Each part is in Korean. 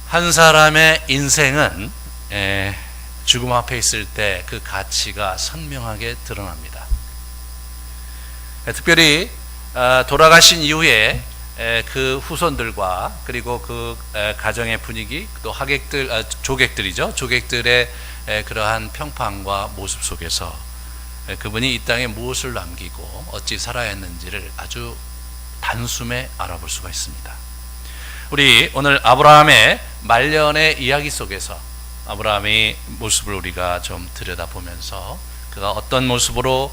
한 사람의 인생은 죽음 앞에 있을 때 그 가치가 선명하게 드러납니다. 특별히 돌아가신 이후에 그 후손들과 그리고 그 가정의 분위기, 또 하객들, 조객들이죠. 조객들의 그러한 평판과 모습 속에서 그분이 이 땅에 무엇을 남기고 어찌 살아야 했는지를 아주 단숨에 알아볼 수가 있습니다. 우리 오늘 아브라함의 말년의 이야기 속에서 아브라함의 모습을 우리가 좀 들여다보면서 그가 어떤 모습으로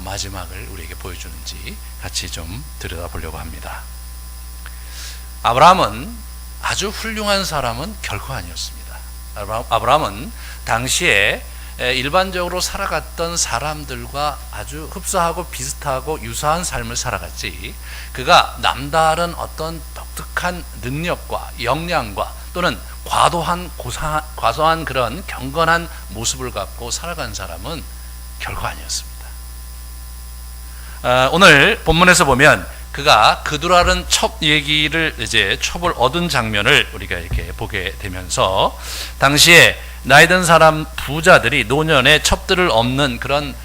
마지막을 우리에게 보여주는지 같이 좀 들여다보려고 합니다. 아브라함은 아주 훌륭한 사람은 결코 아니었습니다. 아브라함은 당시에 일반적으로 살아갔던 사람들과 아주 흡사하고 비슷하고 유사한 삶을 살아갔지, 그가 남다른 어떤 독특한 능력과 역량과 또는 과소한 그런 경건한 모습을 갖고 살아간 사람은 결코 아니었습니다. 오늘 본문에서 보면 그가 그두라는 첩을 얻은 장면을 우리가 이렇게 보게 되면서, 당시에 나이 든 사람 부자들이 노년에 첩들을 얻는 그런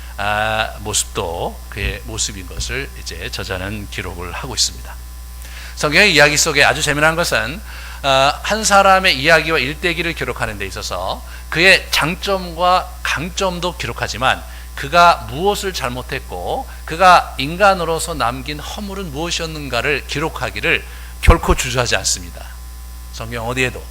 모습도 그의 모습인 것을 이제 저자는 기록을 하고 있습니다. 성경의 이야기 속에 아주 재미난 것은 한 사람의 이야기와 일대기를 기록하는 데 있어서 그의 장점과 강점도 기록하지만 그가 무엇을 잘못했고 그가 인간으로서 남긴 허물은 무엇이었는가를 기록하기를 결코 주저하지 않습니다. 성경 어디에도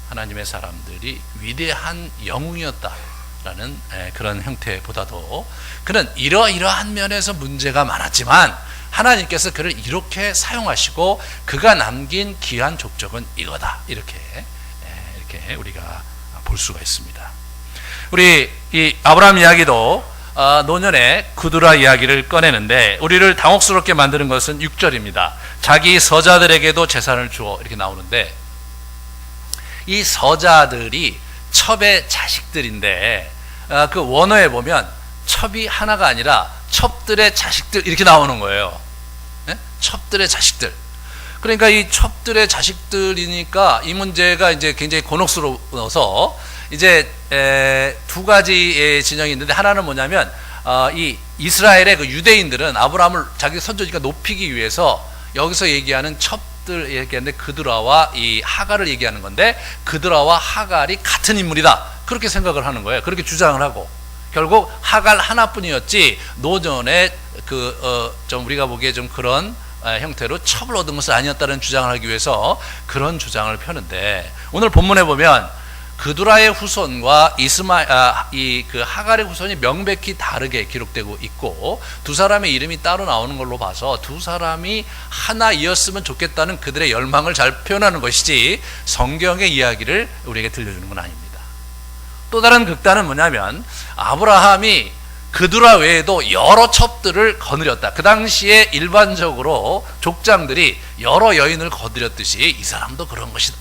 하나님의 사람들이 위대한 영웅이었다라는 그런 형태보다도 그는 이러이러한 면에서 문제가 많았지만 하나님께서 그를 이렇게 사용하시고 그가 남긴 귀한 족적은 이거다, 이렇게 우리가 볼 수가 있습니다. 우리 이 아브라함 이야기도 노년에 그두라 이야기를 꺼내는데 우리를 당혹스럽게 만드는 것은 6절입니다. 자기 서자들에게도 재산을 주어, 이렇게 나오는데 이 서자들이 첩의 자식들인데 그 원어에 보면 첩이 하나가 아니라 첩들의 자식들, 이렇게 나오는 거예요. 네? 첩들의 자식들. 그러니까 이 첩들의 자식들이니까 이 문제가 이제 굉장히 곤혹스러워서 이제 두 가지의 진영이 있는데, 하나는 뭐냐면 이 이스라엘의 그 유대인들은 아브라함을 자기 선조니까 높이기 위해서 여기서 얘기하는 첩들 얘기하는데 그드라와 이 하갈을 얘기하는 건데, 그드라와 하갈이 같은 인물이다, 그렇게 생각을 하는 거예요. 그렇게 주장을 하고 결국 하갈 하나뿐이었지 노전에 좀 우리가 보기에 좀 그런 형태로 첩을 얻은 것은 아니었다는 주장을 하기 위해서 그런 주장을 펴는데, 오늘 본문에 보면 그두라의 후손과 그 하갈의 후손이 명백히 다르게 기록되고 있고, 두 사람의 이름이 따로 나오는 걸로 봐서 두 사람이 하나이었으면 좋겠다는 그들의 열망을 잘 표현하는 것이지 성경의 이야기를 우리에게 들려주는 건 아닙니다. 또 다른 극단은 뭐냐면 아브라함이 그두라 외에도 여러 첩들을 거느렸다. 그 당시에 일반적으로 족장들이 여러 여인을 거느렸듯이 이 사람도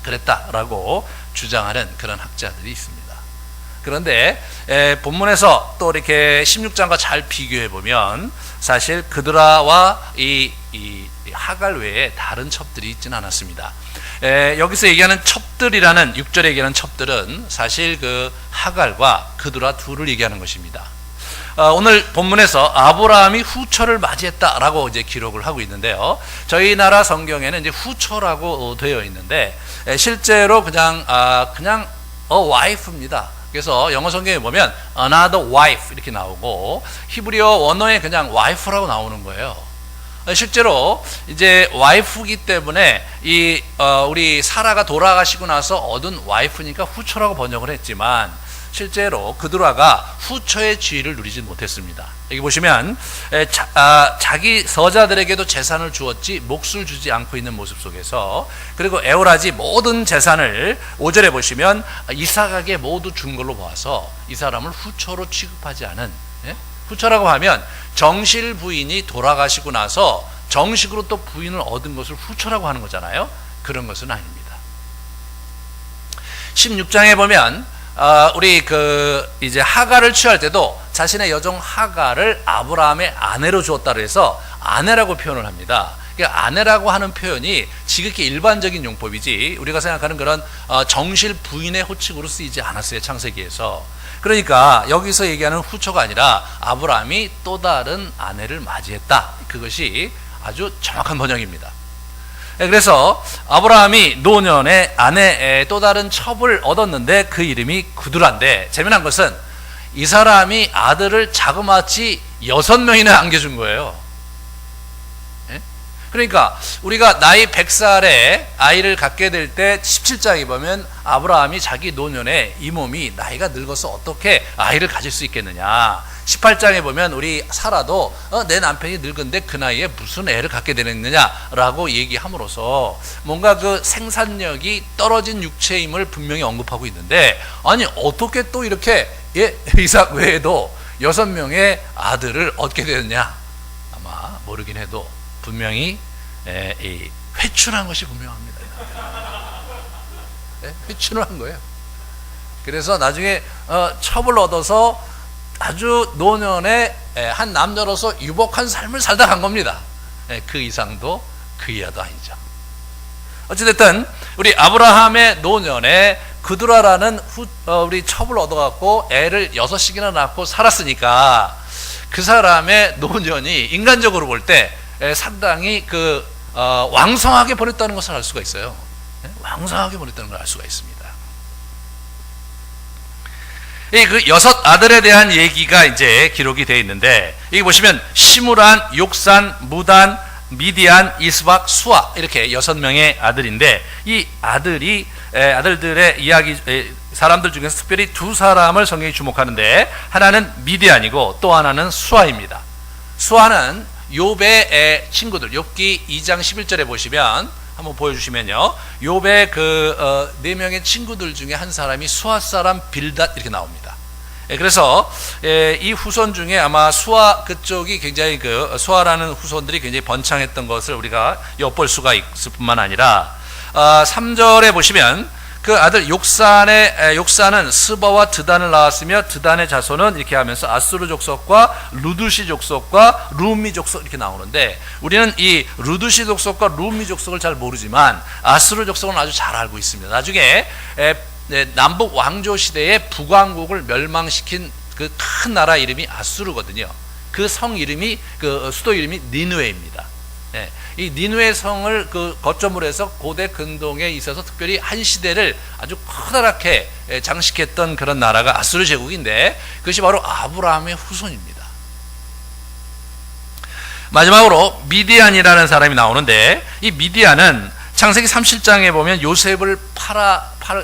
그랬다라고 주장하는 그런 학자들이 있습니다. 그런데 본문에서 또 이렇게 16장과 잘 비교해 보면 사실 그드라와 이 하갈 외에 다른 첩들이 있지는 않았습니다. 여기서 얘기하는 첩들이라는 6절에 얘기하는 첩들은 사실 그 하갈과 그드라 둘을 얘기하는 것입니다. 오늘 본문에서 아브라함이 후처를 맞이했다라고 이제 기록을 하고 있는데요. 저희 나라 성경에는 이제 후처라고 되어 있는데 실제로 그냥 a wife입니다. 그래서 영어 성경에 보면 another wife 이렇게 나오고 히브리어 원어에 그냥 wife라고 나오는 거예요. 실제로 이제 와이프기 때문에 우리 사라가 돌아가시고 나서 얻은 와이프니까 후처라고 번역을 했지만 실제로 그드라가 후처의 지위를 누리지 못했습니다. 여기 보시면 자기 서자들에게도 재산을 주었지 몫을 주지 않고 있는 모습 속에서, 그리고 에오라지 모든 재산을 5절에 보시면 이삭에게 모두 준 걸로 봐서 이 사람을 후처로 취급하지 않은, 후처라고 하면 정실 부인이 돌아가시고 나서 정식으로 또 부인을 얻은 것을 후처라고 하는 거잖아요. 그런 것은 아닙니다. 16장에 보면 우리 이제 하갈을 취할 때도 자신의 여종 하갈을 아브라함의 아내로 주었다고 해서 아내라고 표현을 합니다. 그러니까 아내라고 하는 표현이 지극히 일반적인 용법이지 우리가 생각하는 그런 정실 부인의 호칭으로 쓰이지 않았어요. 창세기에서. 그러니까 여기서 얘기하는 후처가 아니라 아브라함이 또 다른 아내를 맞이했다. 그것이 아주 정확한 번역입니다. 그래서 아브라함이 노년에 아내의 또 다른 첩을 얻었는데 그 이름이 구두라인데, 재미난 것은 이 사람이 아들을 자그마치 6명이나 안겨준 거예요. 그러니까 우리가 나이 100살에 아이를 갖게 될 때 17장에 보면 아브라함이 자기 노년에 이 몸이 나이가 늙어서 어떻게 아이를 가질 수 있겠느냐. 18장에 보면 우리 사라도 내 남편이 늙은데 그 나이에 무슨 애를 갖게 되느냐라고 얘기함으로써 뭔가 그 생산력이 떨어진 육체임을 분명히 언급하고 있는데, 아니 어떻게 또 이렇게 이삭 외에도 6명의 아들을 얻게 되느냐. 아마 모르긴 해도 분명히 회춘한 것이 분명합니다. 회춘을 한 거예요. 그래서 나중에 첩을 얻어서 아주 노년에 한 남자로서 유복한 삶을 살다 간 겁니다. 그 이상도 그 이하도 아니죠. 어찌됐든 우리 아브라함의 노년에 그두라라는 우리 첩을 얻어갖고 애를 6씩이나 낳고 살았으니까 그 사람의 노년이 인간적으로 볼 때 상당히 왕성하게 보냈다는 것을 알 수가 있어요. 왕성하게 보냈다는 걸 알 수가 있습니다. 그 6 아들에 대한 얘기가 이제 기록이 되어 있는데, 여기 보시면 시므란, 욕산, 무단, 미디안, 이스박, 수아, 이렇게 6명의 아들인데, 이 아들들의 이야기, 사람들 중에서 특별히 2사람을 성경이 주목하는데, 하나는 미디안이고 또 하나는 수아입니다. 수아는 욥의 친구들, 욥기 2장 11절에 보시면 한번 보여주시면요, 욥의 4명의 친구들 중에 한 사람이 수아 사람 빌닷 이렇게 나옵니다. 그래서 이 후손 중에 아마 수아 그쪽이 굉장히 수아라는 후손들이 굉장히 번창했던 것을 우리가 엿볼 수가 있을 뿐만 아니라 3절에 보시면 그 아들 욕산은 스바와 드단을 낳았으며 드단의 자손은 이렇게 하면서 아수르 족속과 루두시 족속과 루미 족속 이렇게 나오는데, 우리는 이 루두시 족속과 루미 족속을 잘 모르지만 아수르 족속은 아주 잘 알고 있습니다. 나중에 남북 왕조 시대에 북왕국을 멸망시킨 그 큰 나라 이름이 아수르거든요. 그 성 이름이 수도 이름이 니느웨입니다. 이 니느웨 성을 거점으로 해서 고대 근동에 있어서 특별히 한 시대를 아주 커다랗게 장식했던 그런 나라가 아수르 제국인데, 그것이 바로 아브라함의 후손입니다. 마지막으로 미디안이라는 사람이 나오는데, 이 미디안은 창세기 37장에 보면 요셉을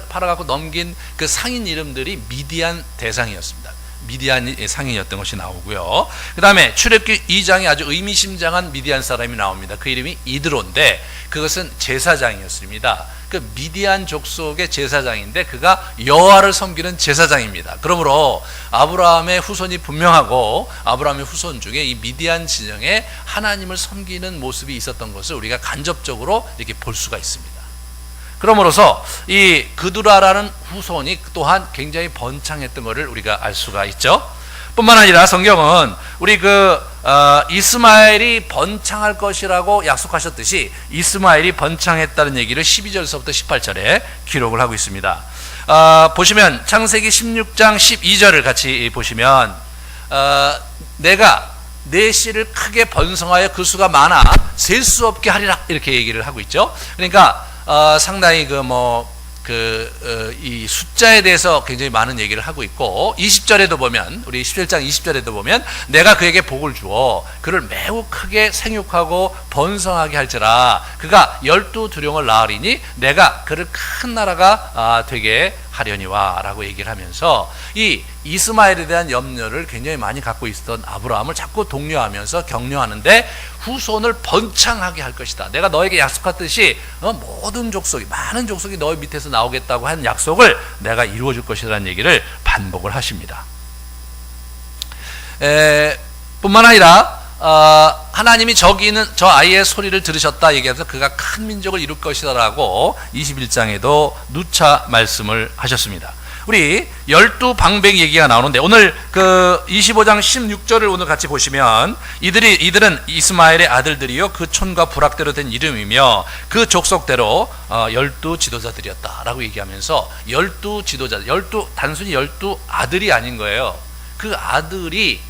팔아갖고 넘긴 그 상인 이름들이 미디안 대상이었습니다. 미디안 상인이었던 것이 나오고요. 그 다음에 출애굽기 2장에 아주 의미심장한 미디안 사람이 나옵니다. 그 이름이 이드로인데, 그것은 제사장이었습니다. 그 미디안 족속의 제사장인데 그가 여호와를 섬기는 제사장입니다. 그러므로 아브라함의 후손이 분명하고 아브라함의 후손 중에 이 미디안 진영에 하나님을 섬기는 모습이 있었던 것을 우리가 간접적으로 이렇게 볼 수가 있습니다. 그러므로서 이 그두라라는 후손이 또한 굉장히 번창했던 것을 우리가 알 수가 있죠. 뿐만 아니라 성경은 우리 이스마엘이 번창할 것이라고 약속하셨듯이 이스마엘이 번창했다는 얘기를 12절서부터 18절에 기록을 하고 있습니다. 보시면 창세기 16장 12절을 같이 보시면 내가 내 씨를 크게 번성하여 그 수가 많아 셀 수 없게 하리라 이렇게 얘기를 하고 있죠. 그러니까 상당히 이 숫자에 대해서 굉장히 많은 얘기를 하고 있고, 20절에도 보면, 우리 17장 20절에도 보면 내가 그에게 복을 주어 그를 매우 크게 생육하고 번성하게 할지라 그가 12두룡을 낳으리니 내가 그를 큰 나라가 되게 하려니와 라고 얘기를 하면서 이 이스마엘에 대한 염려를 굉장히 많이 갖고 있었던 아브라함을 자꾸 독려하면서 격려하는데, 후손을 번창하게 할 것이다. 내가 너에게 약속했듯이 모든 족속이, 많은 족속이 너의 밑에서 나오겠다고 한 약속을 내가 이루어 줄 것이라는 얘기를 반복을 하십니다. 뿐만 아니라 하나님이 저 아이의 소리를 들으셨다 얘기해서 그가 큰 민족을 이룰 것이다라고 21장에도 누차 말씀을 하셨습니다. 우리 12방백 얘기가 나오는데 오늘 그 25장 16절을 오늘 같이 보시면 이들은 이스마엘의 아들들이요 그 촌과 부락대로 된 이름이며 그 족속대로 12지도자들이었다라고 얘기하면서 12지도자, 단순히 12아들이 아닌 거예요. 그 아들들이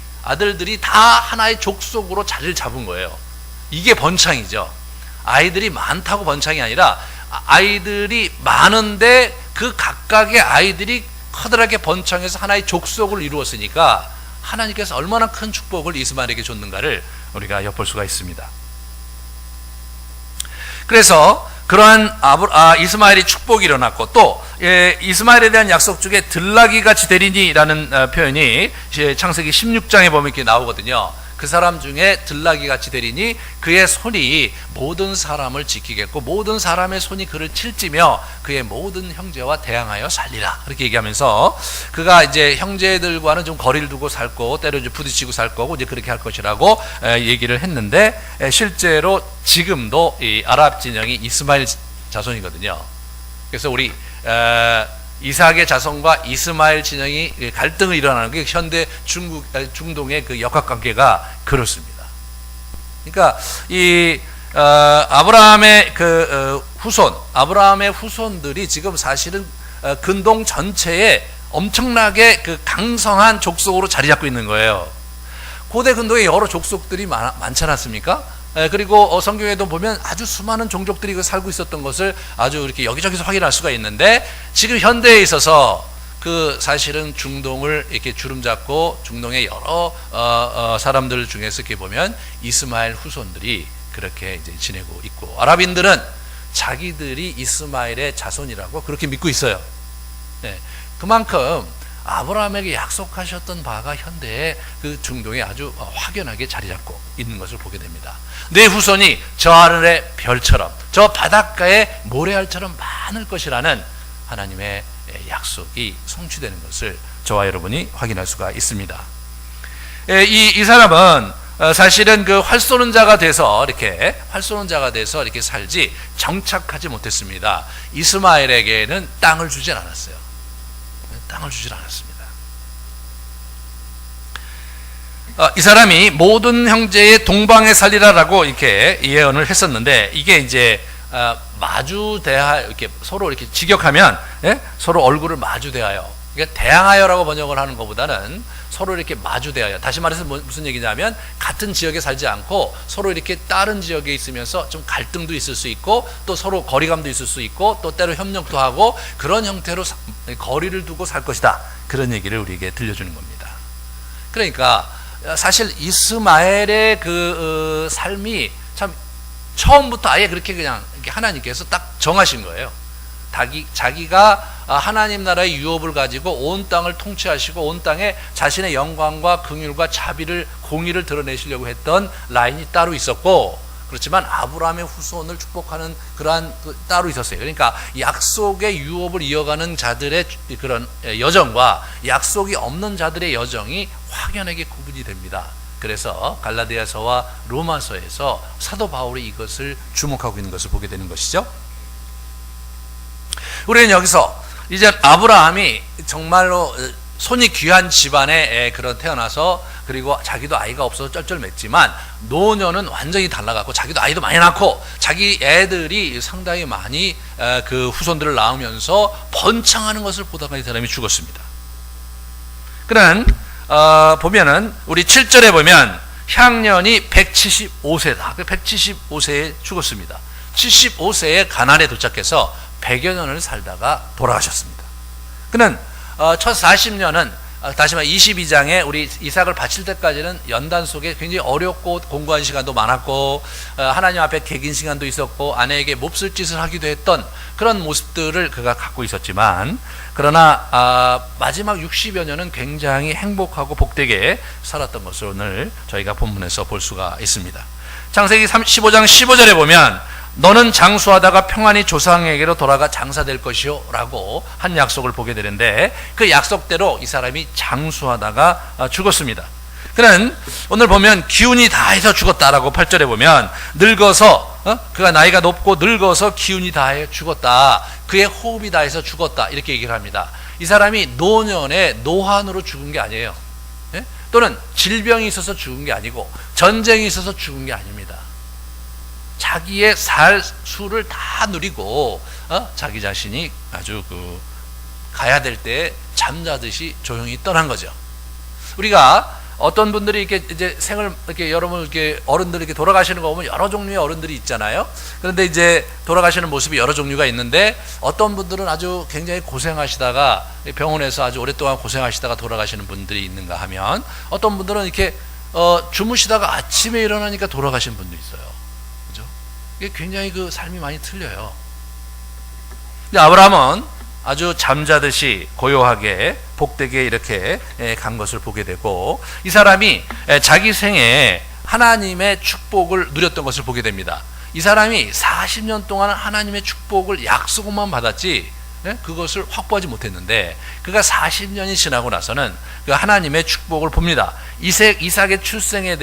다 하나의 족속으로 자리를 잡은 거예요. 이게 번창이죠. 아이들이 많다고 번창이 아니라 아이들이 많은데 그 각각의 아이들이 커다랗게 번창해서 하나의 족속을 이루었으니까 하나님께서 얼마나 큰 축복을 이스마엘에게 줬는가를 우리가 엿볼 수가 있습니다. 그래서 그러한 이스마엘이 축복이 일어났고 또 이스마엘에 대한 약속 중에 들나귀 같이 되리니라는 표현이 창세기 16장에 보면 이렇게 나오거든요. 그 사람 중에 들나귀 같이 되리니 그의 손이 모든 사람을 지키겠고 모든 사람의 손이 그를 칠지며 그의 모든 형제와 대항하여 살리라. 그렇게 얘기하면서 그가 이제 형제들과는 좀 거리를 두고 살 거고 때로 이제 부딪히고 살 거고 이제 그렇게 할 것이라고 얘기를 했는데 실제로 지금도 이 아랍 진영이 이스마엘 자손이거든요. 그래서 우리 이삭의 자손과 이스마엘 진영이 갈등을 일어나는 게 현대 중동의 그 역학관계가 그렇습니다. 그러니까 이 아브라함의 그 아브라함의 후손들이 지금 사실은 근동 전체에 엄청나게 그 강성한 족속으로 자리 잡고 있는 거예요. 고대 근동에 여러 족속들이 많지 않았습니까? 그리고 성경에도 보면 아주 수많은 종족들이 살고 있었던 것을 아주 이렇게 여기저기서 확인할 수가 있는데 지금 현대에 있어서 그 사실은 중동을 이렇게 주름잡고 중동의 여러 사람들 중에서 이렇게 보면 이스마엘 후손들이 그렇게 이제 지내고 있고 아랍인들은 자기들이 이스마엘의 자손이라고 그렇게 믿고 있어요. 네. 그만큼 아브라함에게 약속하셨던 바가 현대의 그 중동에 아주 확연하게 자리 잡고 있는 것을 보게 됩니다. 내 후손이 저 하늘의 별처럼 저 바닷가의 모래알처럼 많을 것이라는 하나님의 약속이 성취되는 것을 저와 여러분이 확인할 수가 있습니다. 이 사람은 사실은 그 활 쏘는 자가 돼서 이렇게 살지 정착하지 못했습니다. 이스마엘에게는 땅을 주진 않았어요. 땅을 주질 않았습니다. 이 사람이 모든 형제의 동방에 살리라라고 이렇게 예언을 했었는데 이게 이제 마주 대하 이렇게 서로 이렇게 직역하면 서로 얼굴을 마주 대하여 그러니까 대항하여라고 번역을 하는 것보다는 서로 이렇게 마주 대하여 다시 말해서 무슨 얘기냐면 같은 지역에 살지 않고 서로 이렇게 다른 지역에 있으면서 좀 갈등도 있을 수 있고 또 서로 거리감도 있을 수 있고 또 때로 협력도 하고 그런 형태로 거리를 두고 살 것이다. 그런 얘기를 우리에게 들려주는 겁니다. 그러니까 사실 이스마엘의 그 삶이 참 처음부터 아예 그렇게 그냥 하나님께서 딱 정하신 거예요. 자기가 하나님 나라의 유업을 가지고 온 땅을 통치하시고 온 땅에 자신의 영광과 긍휼과 자비를 공의를 드러내시려고 했던 라인이 따로 있었고 그렇지만 아브라함의 후손을 축복하는 그러한 따로 있었어요. 그러니까 약속의 유업을 이어가는 자들의 그런 여정과 약속이 없는 자들의 여정이 확연하게 구분이 됩니다. 그래서 갈라디아서와 로마서에서 사도 바울이 이것을 주목하고 있는 것을 보게 되는 것이죠. 우리는 여기서 이제 아브라함이 정말로 손이 귀한 집안에 태어나서 그리고 자기도 아이가 없어서 쩔쩔맸지만 노년은 완전히 달라갔고 자기도 아이도 많이 낳고 자기 애들이 상당히 많이 그 후손들을 낳으면서 번창하는 것을 보다가 이 사람이 죽었습니다. 그는 보면은 우리 7절에 보면 향년이 175세다. 175세에 죽었습니다. 75세에 가나안에 도착해서 100여 년을 살다가 돌아가셨습니다. 그는 첫 40년은 다시 말해 22장에 우리 이삭을 바칠 때까지는 연단 속에 굉장히 어렵고 공부한 시간도 많았고 하나님 앞에 개긴 시간도 있었고 아내에게 몹쓸 짓을 하기도 했던 그런 모습들을 그가 갖고 있었지만 그러나 마지막 60여 년은 굉장히 행복하고 복되게 살았던 것을 오늘 저희가 본문에서 볼 수가 있습니다. 창세기 15장 15절에 보면 너는 장수하다가 평안히 조상에게로 돌아가 장사될 것이요 라고 한 약속을 보게 되는데 그 약속대로 이 사람이 장수하다가 죽었습니다. 그는 오늘 보면 기운이 다해서 죽었다라고 8절에 보면 늙어서 그가 나이가 높고 늙어서 기운이 다해 죽었다. 그의 호흡이 다해서 죽었다. 이렇게 얘기를 합니다. 이 사람이 노년에 노환으로 죽은 게 아니에요. 예? 또는 질병이 있어서 죽은 게 아니고 전쟁이 있어서 죽은 게 아닙니다. 자기의 살 수를 다 누리고 자기 자신이 아주 가야 될 때 잠자듯이 조용히 떠난 거죠. 우리가 어떤 분들이 이렇게 이제 생을 이렇게 여러분 이렇게 어른들이 이렇게 돌아가시는 거 보면 여러 종류의 어른들이 있잖아요. 그런데 이제 돌아가시는 모습이 여러 종류가 있는데 어떤 분들은 아주 굉장히 고생하시다가 병원에서 아주 오랫동안 고생하시다가 돌아가시는 분들이 있는가 하면 어떤 분들은 이렇게 주무시다가 아침에 일어나니까 돌아가신 분도 있어요. 그죠? 이게 굉장히 그 삶이 많이 틀려요. 근데 아브라함은 아주 잠자듯이 고요하게 복되게 이렇게 간 것을 보게 되고 이 사람이 자기 생에 하나님의 축복을 누렸던 것을 보게 됩니다. 이 사람이 40년 동안 하나님의 축복을 약속만 받았지 그것을 확보하지 못했는데 그가 40년이 지나고 나서는 그 하나님의 축복을 봅니다. 이삭의 출생에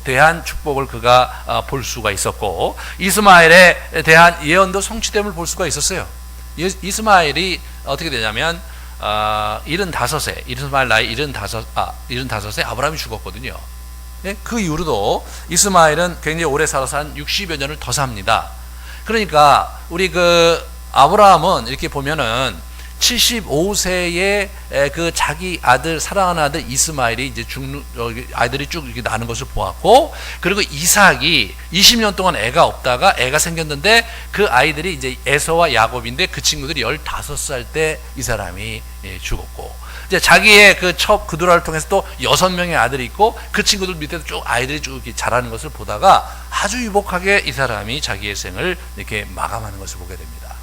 대한 축복을 그가 볼 수가 있었고 이스마엘에 대한 예언도 성취됨을 볼 수가 있었어요. 이스마엘이 어떻게 되냐면 75세 이스마엘 나이 75세 아브라함이 죽었거든요. 그 이후로도 이스마엘은 굉장히 오래 살아서 한 60여 년을 더 삽니다. 그러니까 우리 그 아브라함은 이렇게 보면은 75세에 그 자기 아들 사랑하는 아들 이스마엘이 이제 아이들이 쭉 이렇게 나는 것을 보았고 그리고 이삭이 20년 동안 애가 없다가 애가 생겼는데 그 아이들이 이제 에서와 야곱인데 그 친구들이 15살 때 이 사람이 죽었고 이제 자기의 그 첩 그두라를 통해서 또 6명의 아들이 있고 그 친구들 밑에도 쭉 아이들이 쭉 이렇게 자라는 것을 보다가 아주 유복하게 이 사람이 자기의 생을 이렇게 마감하는 것을 보게 됩니다.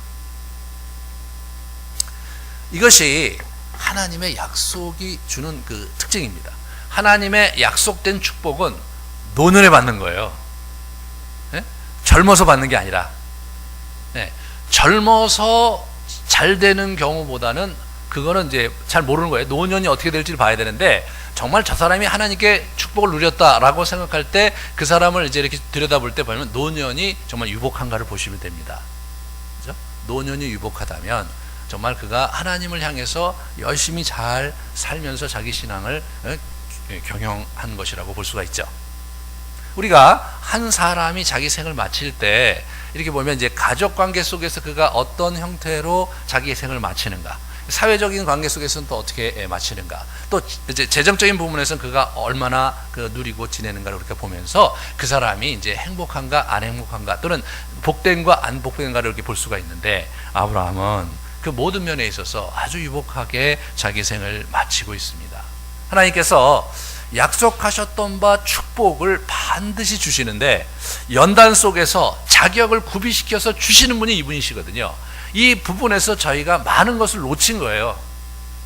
이것이 하나님의 약속이 주는 그 특징입니다. 하나님의 약속된 축복은 노년에 받는 거예요. 네? 젊어서 받는 게 아니라 젊어서 잘 되는 경우보다는 그거는 이제 잘 모르는 거예요. 노년이 어떻게 될지를 봐야 되는데 정말 저 사람이 하나님께 축복을 누렸다라고 생각할 때 그 사람을 이제 이렇게 들여다볼 때 보면 노년이 정말 유복한가를 보시면 됩니다. 그죠? 노년이 유복하다면 정말 그가 하나님을 향해서 열심히 잘 살면서 자기 신앙을 경영한 것이라고 볼 수가 있죠. 우리가 한 사람이 자기 생을 마칠 때 이렇게 보면 이제 가족 관계 속에서 그가 어떤 형태로 자기의 생을 마치는가, 사회적인 관계 속에서는 또 어떻게 마치는가, 또 이제 재정적인 부분에서는 그가 얼마나 누리고 지내는가를 우리가 보면서 그 사람이 이제 행복한가 안 행복한가 또는 복된과 안 복된가를 이렇게 볼 수가 있는데 아브라함은 그 모든 면에 있어서 아주 유복하게 자기 생을 마치고 있습니다. 하나님께서 약속하셨던 바 축복을 반드시 주시는데 연단 속에서 자격을 구비시켜서 주시는 분이 이분이시거든요. 이 부분에서 저희가 많은 것을 놓친 거예요.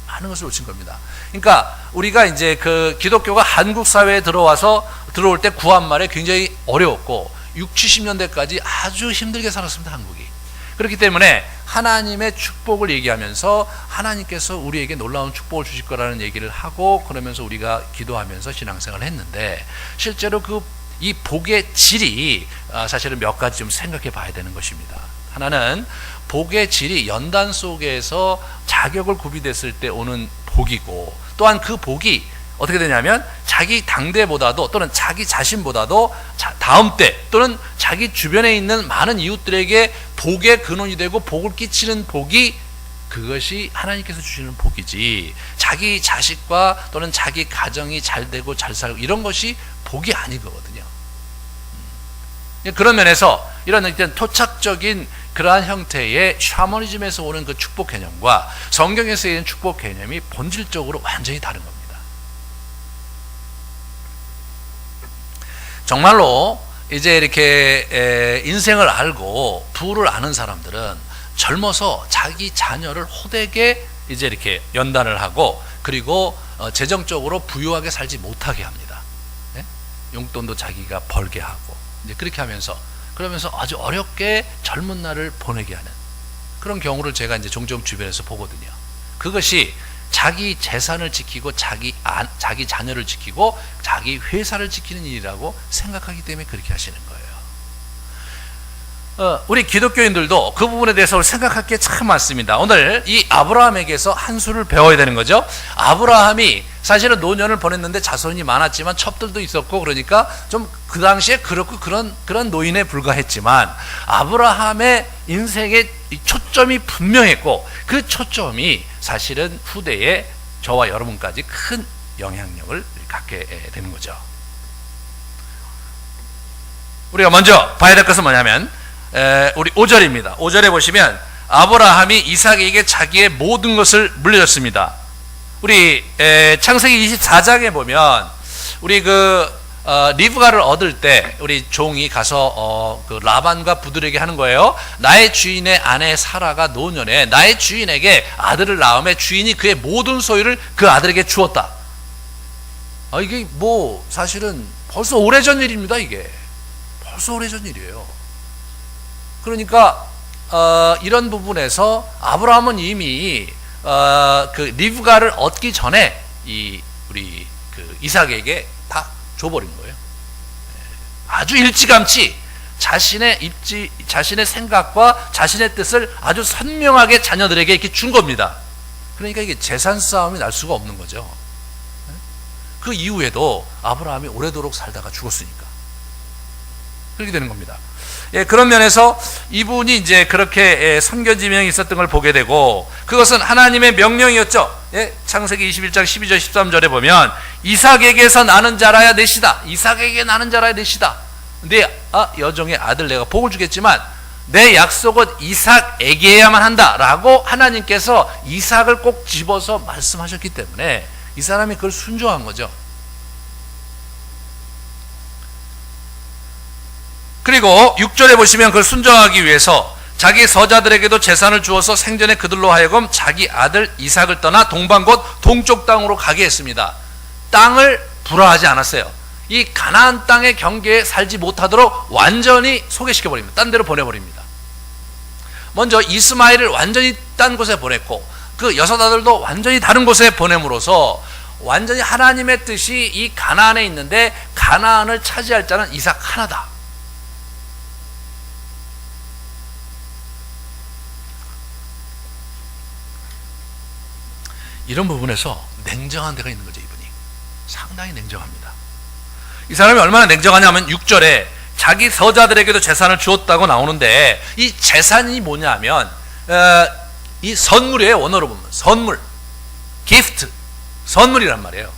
많은 것을 놓친 겁니다. 그러니까 우리가 이제 그 기독교가 한국 사회에 들어올 때 구한 말에 굉장히 어려웠고 60, 70년대까지 아주 힘들게 살았습니다, 한국이. 그렇기 때문에 하나님의 축복을 얘기하면서 하나님께서 우리에게 놀라운 축복을 주실 거라는 얘기를 하고 그러면서 우리가 기도하면서 신앙생활을 했는데 실제로 이 복의 질이 사실은 몇 가지 좀 생각해 봐야 되는 것입니다. 하나는 복의 질이 연단 속에서 자격을 구비됐을 때 오는 복이고 또한 그 복이 어떻게 되냐면 자기 당대보다도 또는 자기 자신보다도 다음 때 또는 자기 주변에 있는 많은 이웃들에게 복의 근원이 되고 복을 끼치는 복이 그것이 하나님께서 주시는 복이지 자기 자식과 또는 자기 가정이 잘 되고 잘 살고 이런 것이 복이 아니거든요. 그런 면에서 이런 일단 토착적인 그러한 형태의 샤머니즘에서 오는 그 축복 개념과 성경에서 있는 축복 개념이 본질적으로 완전히 다른 겁니다. 정말로 이제 이렇게 인생을 알고 부를 아는 사람들은 젊어서 자기 자녀를 호되게 이제 이렇게 연단을 하고 그리고 재정적으로 부유하게 살지 못하게 합니다. 용돈도 자기가 벌게 하고 이제 그렇게 하면서 그러면서 아주 어렵게 젊은 날을 보내게 하는 그런 경우를 제가 이제 종종 주변에서 보거든요. 그것이 자기 재산을 지키고 자기 자녀를 지키고 자기 회사를 지키는 일이라고 생각하기 때문에 그렇게 하시는 거예요. 우리 기독교인들도 그 부분에 대해서 생각할 게 참 많습니다. 오늘 이 아브라함에게서 한 수를 배워야 되는 거죠. 아브라함이 사실은 노년을 보냈는데 자손이 많았지만 첩들도 있었고, 그러니까 좀 그 당시에 그렇고 그런 노인에 불과했지만, 아브라함의 인생의 초점이 분명했고, 그 초점이 사실은 후대에 저와 여러분까지 큰 영향력을 갖게 되는 거죠. 우리가 먼저 봐야 될 것은 뭐냐면, 우리 5절입니다. 5절에 보시면 아브라함이 이삭에게 자기의 모든 것을 물려줬습니다. 우리 창세기 24장에 보면 우리 리브가를 얻을 때 우리 종이 가서 그 라반과 부들에게 하는 거예요. 나의 주인의 아내 사라가 노년에 나의 주인에게 아들을 낳음에 주인이 그의 모든 소유를 그 아들에게 주었다. 이게 뭐 사실은 벌써 오래전 일입니다. 이게 벌써 오래전 일이에요. 그러니까 이런 부분에서 아브라함은 이미 그 리브가를 얻기 전에 우리 그 이삭에게 다 줘버린 거예요. 아주 일찌감치 자신의 생각과 자신의 뜻을 아주 선명하게 자녀들에게 이렇게 준 겁니다. 그러니까 이게 재산 싸움이 날 수가 없는 거죠. 그 이후에도 아브라함이 오래도록 살다가 죽었으니까 그렇게 되는 겁니다. 그런 면에서 이분이 이제 그렇게 선견지명이 있었던 걸 보게 되고, 그것은 하나님의 명령이었죠. 창세기 21장 12절 13절에 보면 이삭에게서 나는 자라야 넷이다. 이삭에게 나는 자라야 넷이다. 내 여종의 아들 내가 복을 주겠지만 내 약속은 이삭에게야만 한다 라고 하나님께서 이삭을 꼭 집어서 말씀하셨기 때문에 이 사람이 그걸 순종한 거죠. 그리고 6절에 보시면 그걸 순종하기 위해서 자기 서자들에게도 재산을 주어서 생전에 그들로 하여금 자기 아들 이삭을 떠나 동방 곧 동쪽 땅으로 가게 했습니다. 땅을 불화하지 않았어요. 이 가나안 땅의 경계에 살지 못하도록 완전히 소개시켜버립니다. 딴 데로 보내버립니다. 먼저 이스마엘을 완전히 딴 곳에 보냈고, 그 여섯 아들도 완전히 다른 곳에 보냄으로써 완전히 하나님의 뜻이 이 가나안에 있는데 가나안을 차지할 자는 이삭 하나다. 이런 부분에서 냉정한 데가 있는 거죠. 이분이 상당히 냉정합니다. 이 사람이 얼마나 냉정하냐면 6절에 자기 서자들에게도 재산을 주었다고 나오는데, 이 재산이 뭐냐면 이 선물이에요. 원어로 보면 선물, 기프트, 선물이란 말이에요.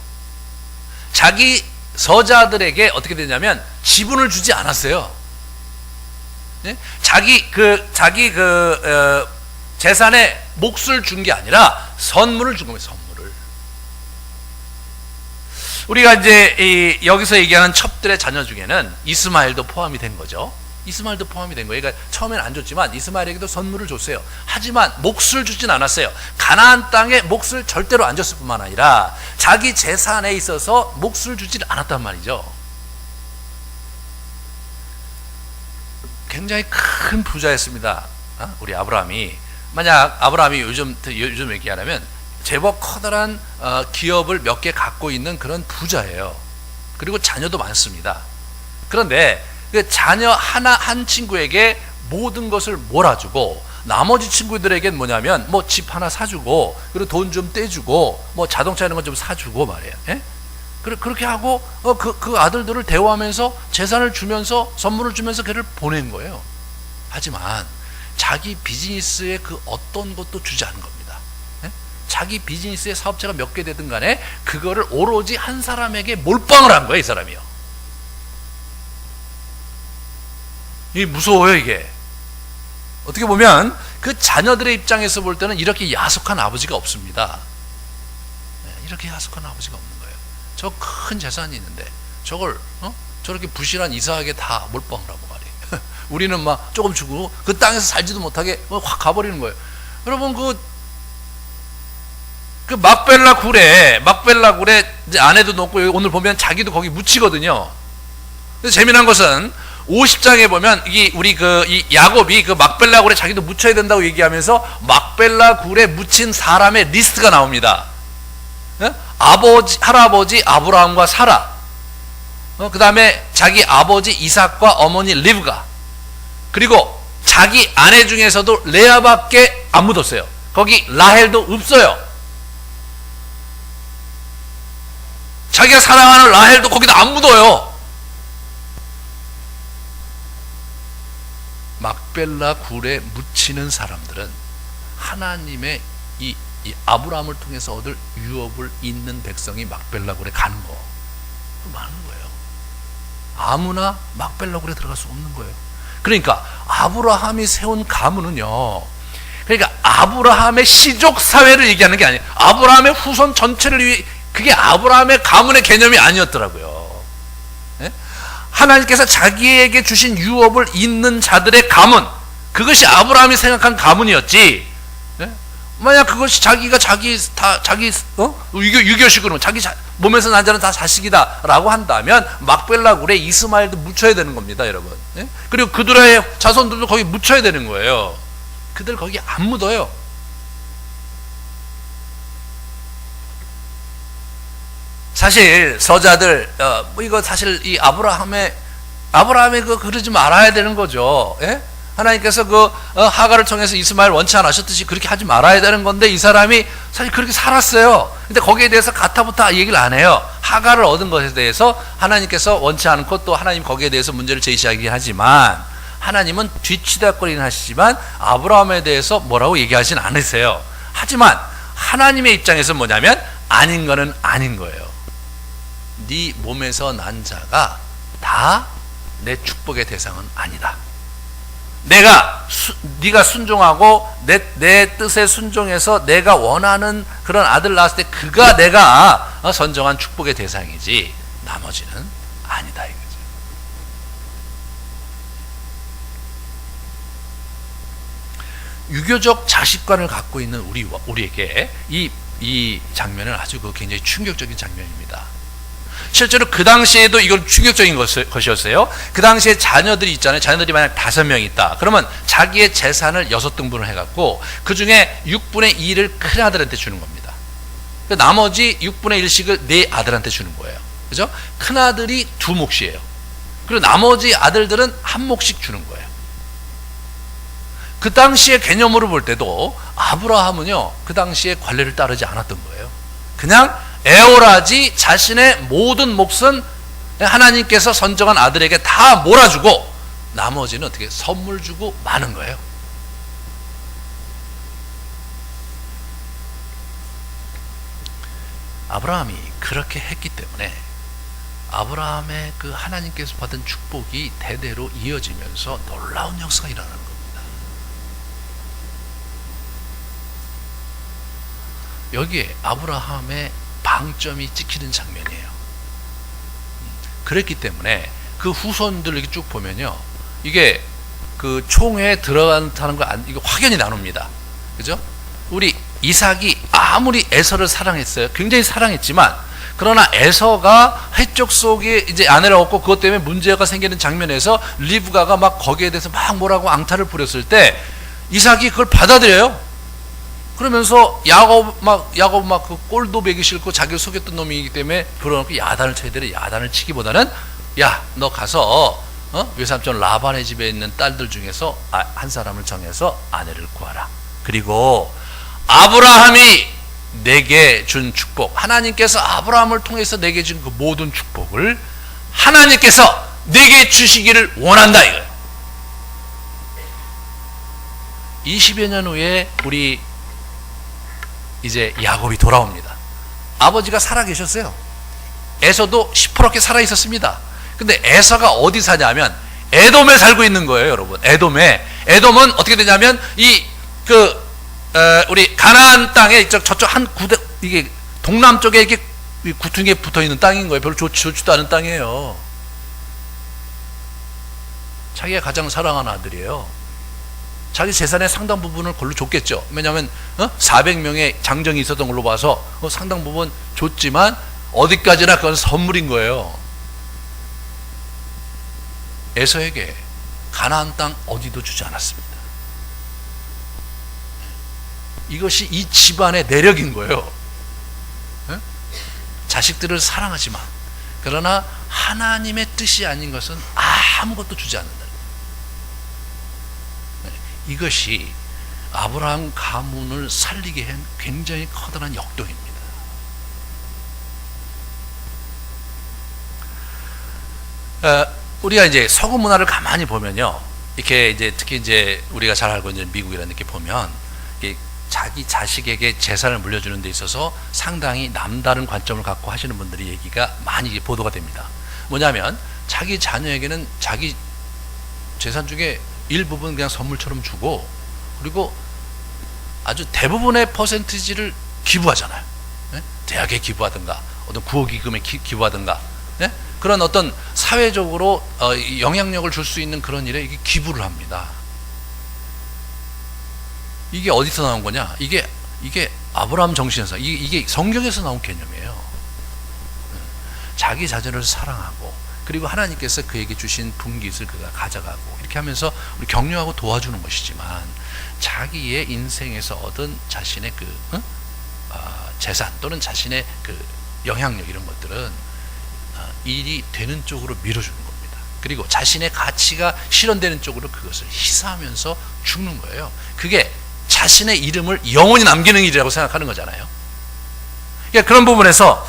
자기 서자들에게 어떻게 되냐면 지분을 주지 않았어요. 자기 재산에 몫을 준 게 아니라 선물을 준 겁니다. 선물을. 우리가 이제 여기서 얘기하는 첩들의 자녀 중에는 이스마엘도 포함이 된 거죠. 이스마엘도 포함이 된 거예요. 그러니까 처음엔 안 줬지만 이스마엘에게도 선물을 줬어요. 하지만 몫을 주진 않았어요. 가나안 땅에 몫을 절대로 안 줬을 뿐만 아니라 자기 재산에 있어서 몫을 주지 않았단 말이죠. 굉장히 큰 부자였습니다. 우리 아브라함이. 만약 아브라함이 요즘 얘기하려면 제법 커다란 기업을 몇 개 갖고 있는 그런 부자예요. 그리고 자녀도 많습니다. 그런데 그 자녀 한 친구에게 모든 것을 몰아주고 나머지 친구들에겐 뭐냐면 뭐 집 하나 사주고, 그리고 돈 좀 떼주고, 뭐 자동차 이런 거 좀 사주고 말이에요. 그렇게 하고 그 아들들을 대우하면서 재산을 주면서 선물을 주면서 걔를 보낸 거예요. 하지만 자기 비즈니스에 그 어떤 것도 주지 않은 겁니다. 자기 비즈니스의 사업체가 몇 개 되든 간에 그거를 오로지 한 사람에게 몰빵을 한 거예요. 이 사람이요. 이게 무서워요. 이게 어떻게 보면 그 자녀들의 입장에서 볼 때는 이렇게 야속한 아버지가 없습니다. 이렇게 야속한 아버지가 없는 거예요. 저 큰 재산이 있는데 저걸 저렇게 부실한 이삭에게 다 몰빵을 하고 말이에요. 우리는 막 조금 주고 그 땅에서 살지도 못하게 확 가버리는 거예요. 여러분 그 막벨라 굴에 이제 아내도 놓고 오늘 보면 자기도 거기 묻히거든요. 그래서 재미난 것은 50장에 보면 이 야곱이 그 막벨라 굴에 자기도 묻혀야 된다고 얘기하면서 막벨라 굴에 묻힌 사람의 리스트가 나옵니다. 할아버지 아브라함과 사라, 그 다음에 자기 아버지 이삭과 어머니 리브가, 그리고 자기 아내 중에서도 레아밖에 안 묻었어요. 거기 라헬도 없어요. 자기가 사랑하는 라헬도 거기다 안 묻어요. 막벨라 굴에 묻히는 사람들은 하나님의 이 아브라함을 통해서 얻을 유업을 잇는 백성이 막벨라 굴에 가는 거 많은 거예요. 아무나 막벨라 굴에 들어갈 수 없는 거예요. 그러니까 아브라함이 세운 가문은요, 그러니까 아브라함의 시족 사회를 얘기하는 게 아니에요. 아브라함의 후손 전체를 위해, 그게 아브라함의 가문의 개념이 아니었더라고요. 네? 하나님께서 자기에게 주신 유업을 잇는 자들의 가문, 그것이 아브라함이 생각한 가문이었지. 네? 만약 그것이 자기가 유교식으로 자기 몸에서 난 자는 다 자식이다라고 한다면 막벨라 굴에 이스마엘도 묻혀야 되는 겁니다, 여러분. 네? 그리고 그들의 자손들도 거기 묻혀야 되는 거예요. 그들 거기 안 묻어요. 사실 서자들 이거 사실 이 아브라함의 그러지 말아야 되는 거죠. 예? 하나님께서 하갈을 통해서 이스마엘 원치 않으셨듯이 그렇게 하지 말아야 되는 건데 이 사람이 사실 그렇게 살았어요. 근데 거기에 대해서 가타부타 얘기를 안 해요. 하갈을 얻은 것에 대해서 하나님께서 원치 않고 또 하나님 거기에 대해서 문제를 제시하긴 하지만 하나님은 뒤치다거리는 하시지만 아브라함에 대해서 뭐라고 얘기하진 않으세요. 하지만 하나님의 입장에서 뭐냐면 아닌 거는 아닌 거예요. 네 몸에서 난 자가 다 내 축복의 대상은 아니다. 네가 순종하고 내 뜻에 순종해서 내가 원하는 그런 아들 낳았을 때 그가 내가 선정한 축복의 대상이지 나머지는 아니다 이거죠. 유교적 자식관을 갖고 있는 우리에게 이 장면은 아주 굉장히 충격적인 장면입니다. 실제로 그 당시에도 이건 충격적인 것이었어요. 그 당시에 자녀들이 있잖아요. 자녀들이 만약 5명 있다. 그러면 자기의 재산을 6등분을 해갖고 그 중에 6분의 2를 큰 아들한테 주는 겁니다. 나머지 6분의 1씩을 네 아들한테 주는 거예요. 그죠? 큰 아들이 2몫이에요. 그리고 나머지 아들들은 1몫씩 주는 거예요. 그 당시의 개념으로 볼 때도 아브라함은요, 그 당시에 관례를 따르지 않았던 거예요. 그냥 에오라지 자신의 모든 몫은 하나님께서 선정한 아들에게 다 몰아주고 나머지는 어떻게 선물 주고 마는 거예요. 아브라함이 그렇게 했기 때문에 아브라함의 그 하나님께서 받은 축복이 대대로 이어지면서 놀라운 역사가 일어나는 겁니다. 여기에 아브라함의 방점이 찍히는 장면이에요. 그랬기 때문에 그 후손들 이렇게 쭉 보면요, 이게 그 총회에 들어간다는 거 이거 확연히 나눕니다. 그죠? 우리 이삭이 아무리 에서를 사랑했어요. 굉장히 사랑했지만 그러나 에서가 헷족 속에 이제 아내를 얻고 그것 때문에 문제가 생기는 장면에서 리브가가 막 거기에 대해서 막 뭐라고 앙탈을 부렸을 때 이삭이 그걸 받아들여요. 그러면서 야곱 막 그 꼴도 배기 싫고 자기를 속였던 놈이기 때문에 불어놓고 야단을 쳐야 되는, 야단을 치기보다는 야, 너 가서 외삼촌 라반의 집에 있는 딸들 중에서 한 사람을 정해서 아내를 구하라. 그리고 아브라함이 내게 준 축복, 하나님께서 아브라함을 통해서 내게 준 그 모든 축복을 하나님께서 내게 주시기를 원한다 이거예요. 20여 년 후에 우리 이제 야곱이 돌아옵니다. 아버지가 살아계셨어요. 에서도 시퍼렇게 살아있었습니다. 근데 에서가 어디 사냐면 에돔에 살고 있는 거예요, 여러분. 에돔은 어떻게 되냐면 우리 가나안 땅에 저쪽 한 구대, 이게 동남쪽에 이렇게 구퉁이에 붙어 있는 땅인 거예요. 별로 좋지도 않은 땅이에요. 자기가 가장 사랑하는 아들이에요. 자기 재산의 상당 부분을 걸로 줬겠죠. 왜냐하면 400명의 장정이 있었던 걸로 봐서 상당 부분 줬지만 어디까지나 그건 선물인 거예요. 에서에게 가나안 땅 어디도 주지 않았습니다. 이것이 이 집안의 내력인 거예요. 자식들을 사랑하지만 그러나 하나님의 뜻이 아닌 것은 아무것도 주지 않는다. 이것이 아브라함 가문을 살리게 한 굉장히 커다란 역동입니다. 우리가 이제 서구 문화를 가만히 보면요, 이렇게 이제 특히 이제 우리가 잘 알고 있는 미국이라는 데 보면 자기 자식에게 재산을 물려주는 데 있어서 상당히 남다른 관점을 갖고 하시는 분들이 얘기가 많이 보도가 됩니다. 뭐냐면 자기 자녀에게는 자기 재산 중에 일부분 그냥 선물처럼 주고, 그리고 아주 대부분의 퍼센티지를 기부하잖아요. 네? 대학에 기부하든가 어떤 구호기금에 기부하든가, 네? 그런 어떤 사회적으로 영향력을 줄 수 있는 그런 일에 이게 기부를 합니다. 이게 어디서 나온 거냐? 이게 아브라함 정신에서, 이게 성경에서 나온 개념이에요. 자기 자녀를 사랑하고, 그리고 하나님께서 그에게 주신 분깃을 그가 가져가고, 이렇게 하면서 우리 격려하고 도와주는 것이지만, 자기의 인생에서 얻은 자신의 재산 또는 자신의 그 영향력, 이런 것들은 일이 되는 쪽으로 밀어주는 겁니다. 그리고 자신의 가치가 실현되는 쪽으로 그것을 희사하면서 죽는 거예요. 그게 자신의 이름을 영원히 남기는 일이라고 생각하는 거잖아요. 그러니까 그런 부분에서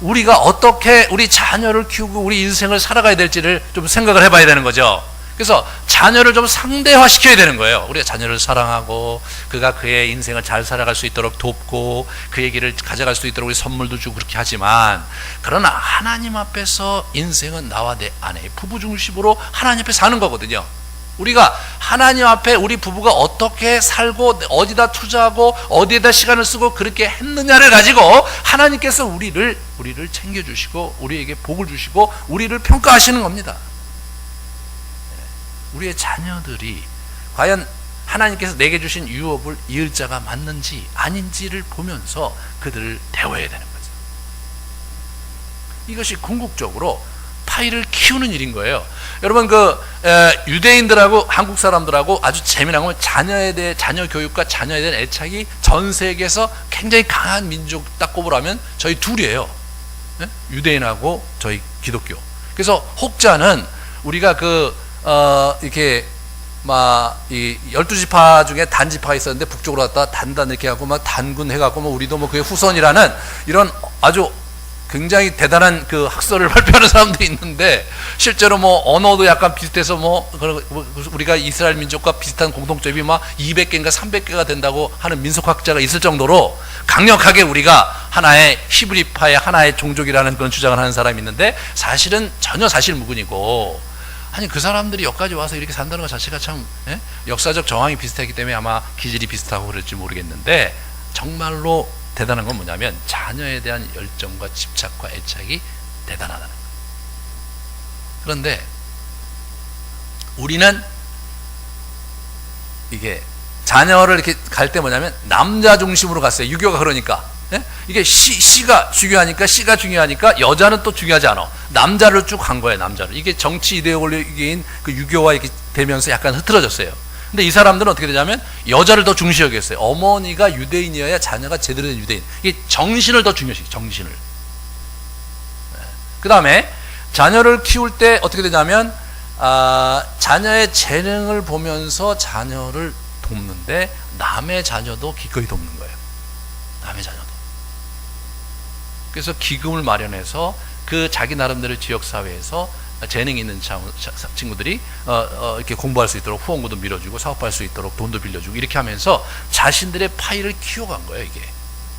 우리가 어떻게 우리 자녀를 키우고 우리 인생을 살아가야 될지를 좀 생각을 해봐야 되는 거죠. 그래서 자녀를 좀 상대화시켜야 되는 거예요. 우리가 자녀를 사랑하고 그가 그의 인생을 잘 살아갈 수 있도록 돕고 그의 길을 가져갈 수 있도록 우리 선물도 주고 그렇게 하지만, 그러나 하나님 앞에서 인생은 나와 내 아내의 부부 중심으로 하나님 앞에 사는 거거든요. 우리가 하나님 앞에 우리 부부가 어떻게 살고 어디다 투자하고 어디에다 시간을 쓰고 그렇게 했느냐를 가지고 하나님께서 우리를 챙겨주시고 우리에게 복을 주시고 우리를 평가하시는 겁니다. 우리의 자녀들이 과연 하나님께서 내게 주신 유업을 이을 자가 맞는지 아닌지를 보면서 그들을 대워야 되는 거죠. 이것이 궁극적으로 파이를 키우는 일인 거예요. 여러분, 유대인들하고 한국 사람들하고 아주 재미난 건 자녀 교육과 자녀에 대한 애착이 전 세계에서 굉장히 강한 민족 딱 꼽으라면 저희 둘이에요. 네? 유대인하고 저희 기독교. 그래서 혹자는 우리가 이렇게 이 12지파 중에 단지파가 있었는데 북쪽으로 갔다 단단 이렇게 하고 막 단군 해갖고 우리도 그의 후손이라는 이런 아주 굉장히 대단한 그 학설을 발표하는 사람도 있는데, 실제로 언어도 약간 비슷해서 우리가 이스라엘 민족과 비슷한 공통점이 200개인가 300개가 된다고 하는 민속학자가 있을 정도로 강력하게 우리가 하나의 히브리파의 하나의 종족이라는 그런 주장을 하는 사람이 있는데, 사실은 전혀 사실무근이고, 아니 그 사람들이 여기까지 와서 이렇게 산다는 것 자체가 참 역사적 정황이 비슷하기 때문에 아마 기질이 비슷하고 그럴지 모르겠는데, 정말로 대단한 건 뭐냐면 자녀에 대한 열정과 집착과 애착이 대단하다는 거예요. 그런데 우리는 이게 자녀를 이렇게 갈 때 뭐냐면 남자 중심으로 갔어요. 유교가 그러니까. 이게 씨가 중요하니까 여자는 또 중요하지 않아. 남자를 쭉 간 거예요. 남자를. 이게 정치 이데올로기인 그 유교와 이렇게 되면서 약간 흐트러졌어요. 근데 이 사람들은 어떻게 되냐면 여자를 더 중시 여겼어요. 어머니가 유대인이어야 자녀가 제대로 된 유대인. 이게 정신을 더 중요시, 정신을. 그 다음에 자녀를 키울 때 어떻게 되냐면 자녀의 재능을 보면서 자녀를 돕는데 남의 자녀도 기꺼이 돕는 거예요. 남의 자녀도. 그래서 기금을 마련해서 그 자기 나름대로 지역사회에서 재능 있는 친구들이 이렇게 공부할 수 있도록 후원금도 밀어주고 사업할 수 있도록 돈도 빌려주고 이렇게 하면서 자신들의 파이를 키워간 거예요. 이게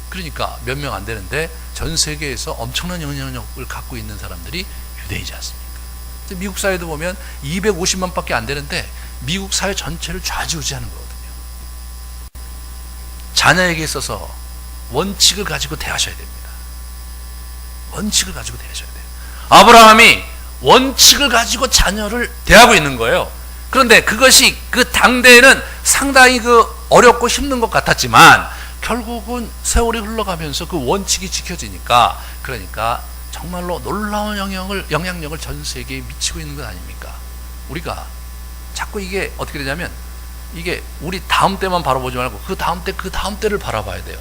그러니까 몇 명 안 되는데 전 세계에서 엄청난 영향력을 갖고 있는 사람들이 유대인이지 않습니까? 미국 사회도 보면 250만 밖에 안 되는데 미국 사회 전체를 좌지우지하는 거거든요. 자녀에게 있어서 원칙을 가지고 대하셔야 됩니다. 원칙을 가지고 대하셔야 돼요. 아브라함이 원칙을 가지고 자녀를 대하고 있는 거예요. 그런데 그것이 그 당대에는 상당히 어렵고 힘든 것 같았지만 결국은 세월이 흘러가면서 그 원칙이 지켜지니까, 그러니까 정말로 놀라운 영향력을 전 세계에 미치고 있는 것 아닙니까? 우리가 자꾸 이게 어떻게 되냐면 이게 우리 다음 때만 바라보지 말고 그 다음 때를 바라봐야 돼요.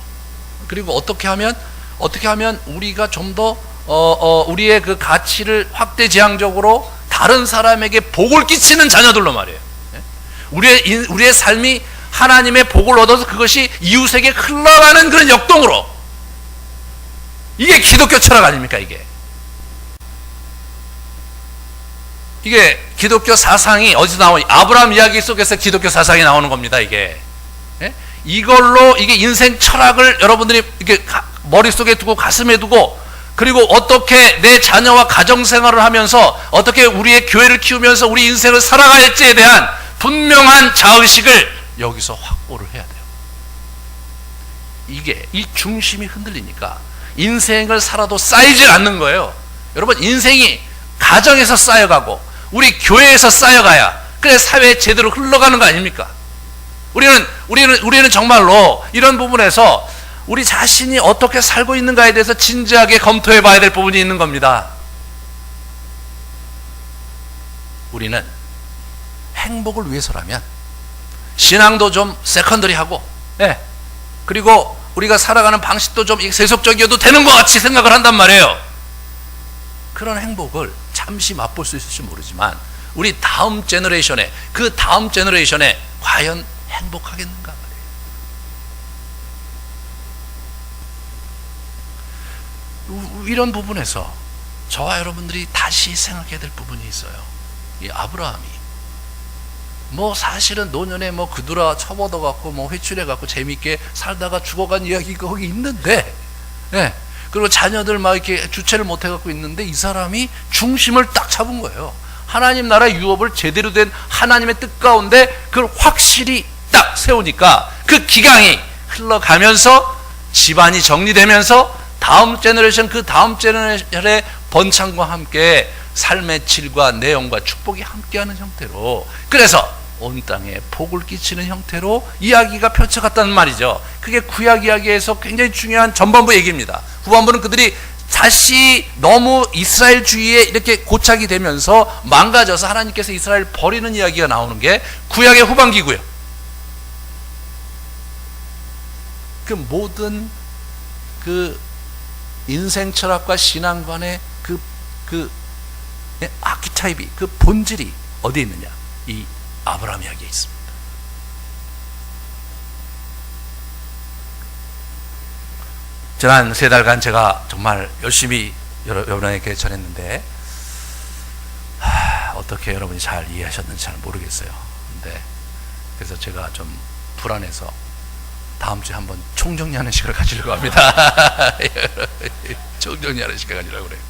그리고 어떻게 하면 우리가 좀 더 우리의 그 가치를 확대지향적으로 다른 사람에게 복을 끼치는 자녀들로 말이에요. 우리의 삶이 하나님의 복을 얻어서 그것이 이웃에게 흘러가는 그런 역동으로, 이게 기독교 철학 아닙니까? 이게 기독교 사상이 어디서 나오니? 아브라함 이야기 속에서 기독교 사상이 나오는 겁니다. 이게 이걸로 이게 인생 철학을 여러분들이 이렇게 머릿속에 두고 가슴에 두고, 그리고 어떻게 내 자녀와 가정생활을 하면서 어떻게 우리의 교회를 키우면서 우리 인생을 살아갈지에 대한 분명한 자의식을 여기서 확보를 해야 돼요. 이게 이 중심이 흔들리니까 인생을 살아도 쌓이질 않는 거예요. 여러분, 인생이 가정에서 쌓여가고 우리 교회에서 쌓여가야 그래 사회에 제대로 흘러가는 거 아닙니까? 우리는 정말로 이런 부분에서 우리 자신이 어떻게 살고 있는가에 대해서 진지하게 검토해 봐야 될 부분이 있는 겁니다. 우리는 행복을 위해서라면 신앙도 좀 세컨더리하고, 그리고 우리가 살아가는 방식도 좀 세속적이어도 되는 것 같이 생각을 한단 말이에요. 그런 행복을 잠시 맛볼 수 있을지 모르지만 우리 다음 제너레이션에, 그 다음 제너레이션에 과연 행복하겠는가 말이에요. 이런 부분에서 저와 여러분들이 다시 생각해야 될 부분이 있어요. 이 아브라함이 사실은 노년에 그들아 쳐뻗어갖고 회출해갖고 재밌게 살다가 죽어간 이야기가 거기 있는데, 그리고 자녀들 이렇게 주체를 못해갖고 있는데 이 사람이 중심을 딱 잡은 거예요. 하나님 나라 유업을 제대로 된 하나님의 뜻 가운데 그걸 확실히 딱 세우니까 그 기강이 흘러가면서 집안이 정리되면서 다음 제너레이션, 그 다음 제너레이션의 번창과 함께 삶의 질과 내용과 축복이 함께하는 형태로, 그래서 온 땅에 복을 끼치는 형태로 이야기가 펼쳐갔다는 말이죠. 그게 구약 이야기에서 굉장히 중요한 전반부 얘기입니다. 후반부는 그들이 다시 너무 이스라엘주의에 이렇게 고착이 되면서 망가져서 하나님께서 이스라엘을 버리는 이야기가 나오는 게 구약의 후반기고요. 그 모든 그 인생 철학과 신앙관의 그 아키타입이, 그 본질이 어디에 있느냐? 이 아브라함 이야기에 있습니다. 지난 3달간 제가 정말 열심히 여러분에게 전했는데 어떻게 여러분이 잘 이해하셨는지 잘 모르겠어요. 그래서 제가 좀 불안해서 다음 주에 한번 총정리하는 시간을 가지려고 합니다. 총정리하는 시간 가지려고 그래요.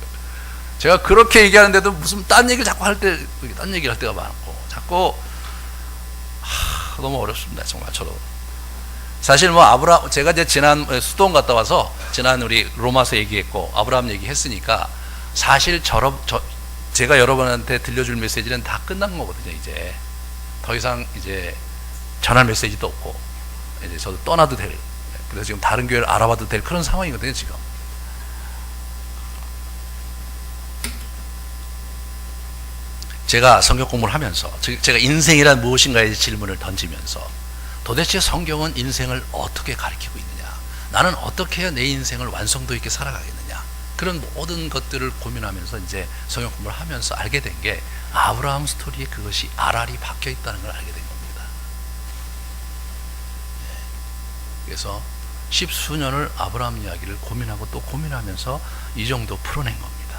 제가 그렇게 얘기하는데도 무슨 딴 얘기를 자꾸 딴 얘기를 할 때가 많고, 자꾸 너무 어렵습니다. 정말 저도. 사실 제가 이제 지난 수도원 갔다 와서 지난 우리 로마서 얘기했고 아브라함 얘기했으니까 사실 제가 여러분한테 들려줄 메시지는 다 끝난 거거든요. 이제 더 이상 이제 전할 메시지도 없고 이제 저도 떠나도 될, 그래서 지금 다른 교회를 알아봐도 될 그런 상황이거든요. 지금 제가 성경 공부를 하면서 제가 인생이란 무엇인가의 질문을 던지면서 도대체 성경은 인생을 어떻게 가르치고 있느냐, 나는 어떻게 해야 내 인생을 완성도 있게 살아가겠느냐, 그런 모든 것들을 고민하면서 이제 성경 공부를 하면서 알게 된 게 아브라함 스토리에 그것이 알알이 박혀 있다는 걸 알게 된 겁니다. 그래서 10수년을 아브라함 이야기를 고민하고 또 고민하면서 이 정도 풀어낸 겁니다.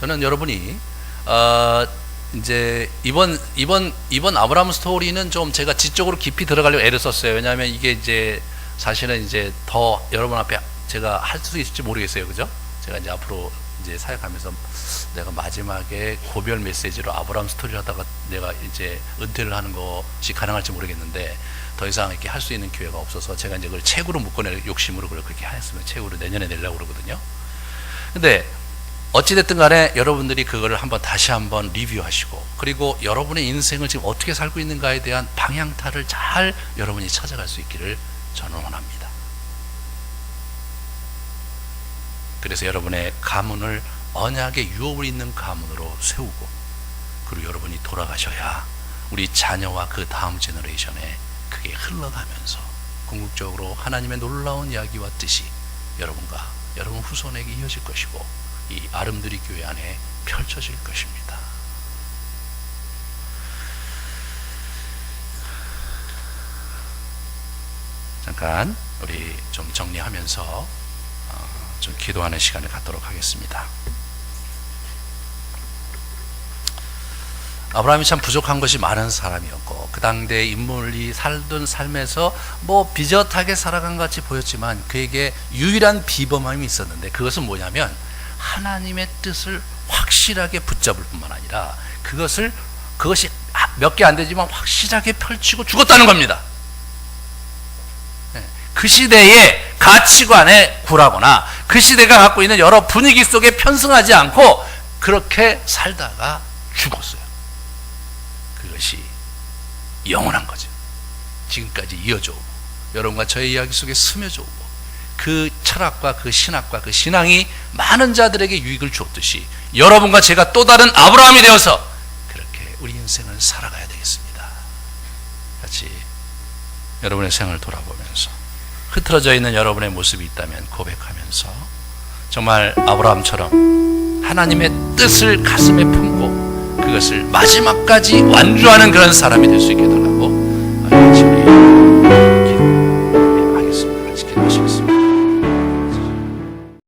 저는 여러분이 이제 이번 아브라함 스토리는 좀 제가 지적으로 깊이 들어가려고 애를 썼어요. 왜냐하면 이게 이제 사실은 이제 더 여러분 앞에 제가 할 수 있을지 모르겠어요, 그죠? 제가 이제 앞으로 이제 사역하면서 내가 마지막에 고별 메시지로 아브라함 스토리를 하다가 내가 이제 은퇴를 하는 것이 가능할지 모르겠는데 더 이상 이렇게 할 수 있는 기회가 없어서 제가 이제 그걸 책으로 묶어낼 욕심으로 그걸 그렇게 하였으면 책으로 내년에 내려고 그러거든요. 근데 어찌됐든 간에 여러분들이 그거를 다시 한번 리뷰하시고, 그리고 여러분의 인생을 지금 어떻게 살고 있는가에 대한 방향타를 잘 여러분이 찾아갈 수 있기를 저는 원합니다. 그래서 여러분의 가문을 언약의 유업을 있는 가문으로 세우고, 그리고 여러분이 돌아가셔야 우리 자녀와 그 다음 제너레이션에 그게 흘러가면서 궁극적으로 하나님의 놀라운 이야기와 뜻이 여러분과 여러분 후손에게 이어질 것이고 이 아름드리 교회 안에 펼쳐질 것입니다. 잠깐 우리 좀 정리하면서 좀 기도하는 시간을 갖도록 하겠습니다. 아브라함이 참 부족한 것이 많은 사람이었고 그 당대 인물이 살던 삶에서 뭐 비젓하게 살아간 것 같이 보였지만 그에게 유일한 비범함이 있었는데 그것은 뭐냐면 하나님의 뜻을 확실하게 붙잡을 뿐만 아니라 그것이 몇 개 안 되지만 확실하게 펼치고 죽었다는 겁니다. 그 시대의 가치관에 굴하거나 그 시대가 갖고 있는 여러 분위기 속에 편승하지 않고 그렇게 살다가 죽었어요. 그것이 영원한 거죠. 지금까지 이어져 오고 여러분과 저의 이야기 속에 스며져 오고 그 철학과 그 신학과 그 신앙이 많은 자들에게 유익을 주었듯이 여러분과 제가 또 다른 아브라함이 되어서 그렇게 우리 인생을 살아가야 되겠습니다. 같이 여러분의 생을 돌아보면서 흐트러져 있는 여러분의 모습이 있다면 고백하면서 정말 아브라함처럼 하나님의 뜻을 가슴에 품고 그것을 마지막까지 완주하는 그런 사람이 될 수 있게 도록